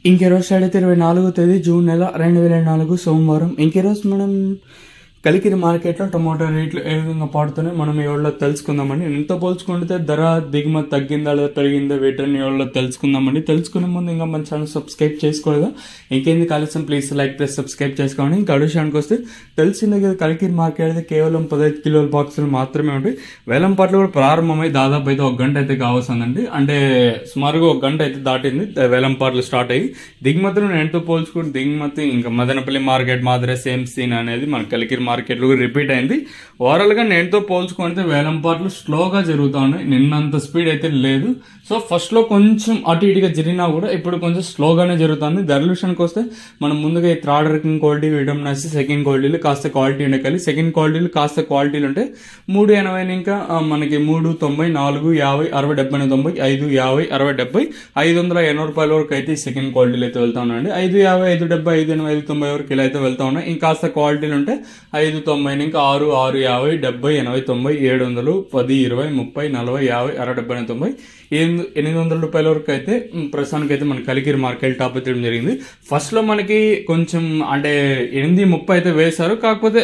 ఇంకెరోజు 24 తేదీ జూన్ నెల 2024 సోమవారం. ఇంకెరోజు మనం కలికిరి మార్కెట్లో టమాటో రేట్లు ఏ విధంగా పాడుతున్నాయి మనం ఎవరిలో తెలుసుకుందామండి. ఎంతో పోల్చుకుంటే ధర దిగుమతి తగ్గిందా లేదా పెరిగిందా వీటిని ఎవరిలో తెలుసుకుందామండి. తెలుసుకునే ముందు ఇంకా మన ఛానల్ సబ్స్క్రైబ్ చేసుకోలేదా, ఇంకేంది కాలుసం ప్లీజ్ లైక్ ప్లస్ సబ్స్క్రైబ్ చేసుకోండి. ఇంకా విషయానికి వస్తే తెలిసిందే కదా, కలికిరి మార్కెట్ అయితే కేవలం 15 కిలోల బాక్సులు మాత్రమే ఉంటాయి. వేలం పాటలు కూడా ప్రారంభమై దాదాపు అయితే 1 గంట అయితే కావాల్సిందండి. అంటే సుమారుగా 1 గంట అయితే దాటింది వేలం పాటలు స్టార్ట్ అయ్యి. దిగుమతులు ఎంతో పోల్చుకుంటే దిగుమతి ఇంకా మదనపల్లి మార్కెట్ మాదిరే సేమ్ సీన్ అనేది మన కలికిరి మార్కెట్లో రిపీట్ అయింది. ఓవరాల్గా నేనుతో పోల్చుకుంటే వేలం పాటలు స్లోగా జరుగుతూ ఉన్నాయి. నిన్నంత స్పీడ్ అయితే లేదు. సో ఫస్ట్లో కొంచెం అటు ఇటుగా జరిగినా కూడా ఇప్పుడు కొంచెం స్లోగానే జరుగుతుంది. ధరల విషయానికి వస్తే మనం ముందుగా ఈ థర్డ్ ర్యాంకింగ్ క్వాలిటీ వేయడం నచ్చి సెకండ్ క్వాలిటీలు కాస్త క్వాలిటీ ఉండే కలిసి సెకండ్ క్వాలిటీలు కాస్త క్వాలిటీలు ఉంటే 380 ఇంకా మనకి 390 450 60 70 90 550 60 70 580 రూపాయల వరకు అయితే ఈ సెకండ్ క్వాలిటీలు అయితే వెళ్తా ఉన్నాయండి. 550 570 580 590 వరకు ఇలా అయితే వెళ్తా ఉన్నాయి. ఇంకాస్త క్వాలిటీలు ఉంటే 590 ఇంకా 6 650 70 80 90 700 10 20 30 40 50 60 70 90 800 రూపాయల వరకు అయితే ప్రస్తుతానికి అయితే మన కలికిరి మార్కెట్ టాప్ అయితే జరిగింది. ఫస్ట్ లో మనకి కొంచెం అంటే 8:30 అయితే వేశారు, కాకపోతే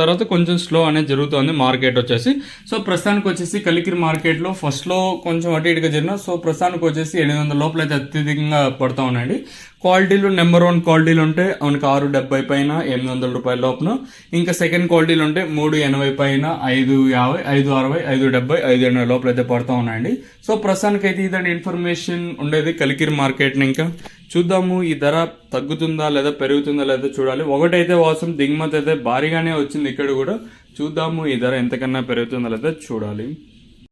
తర్వాత కొంచెం స్లో అనేది జరుగుతుంది మార్కెట్ వచ్చేసి. సో ప్రస్తుతానికి వచ్చేసి కలికిరి మార్కెట్ లో ఫస్ట్ లో కొంచెం అటు ఇటుగా జరిగిన. సో ప్రస్తుతానికి వచ్చేసి 800 లోపల అయితే అత్యధికంగా పడతా ఉన్నాయండి. క్వాలిటీలు నెంబర్ 1 క్వాలిటీలు ఉంటే మనకి 670 పైన 800 రూపాయల లోపల, ఇంకా సెకండ్ క్వాలిటీలు ఉంటే 380 పైన 550 560 570 580 లోపల అయితే పడతా ఉన్నాయండి. సో ప్రస్తుతానికి అయితే ఇదండి ఇన్ఫర్మేషన్ ఉండేది కలికిరి మార్కెట్ని. ఇంకా చూద్దాము ఈ ధర తగ్గుతుందా లేదా పెరుగుతుందా లేదా చూడాలి. ఒకటైతే వాసం దిగుమతి అయితే భారీగానే వచ్చింది ఇక్కడ కూడా. చూద్దాము ఈ ధర ఎంతకన్నా పెరుగుతుందా లేదా చూడాలి.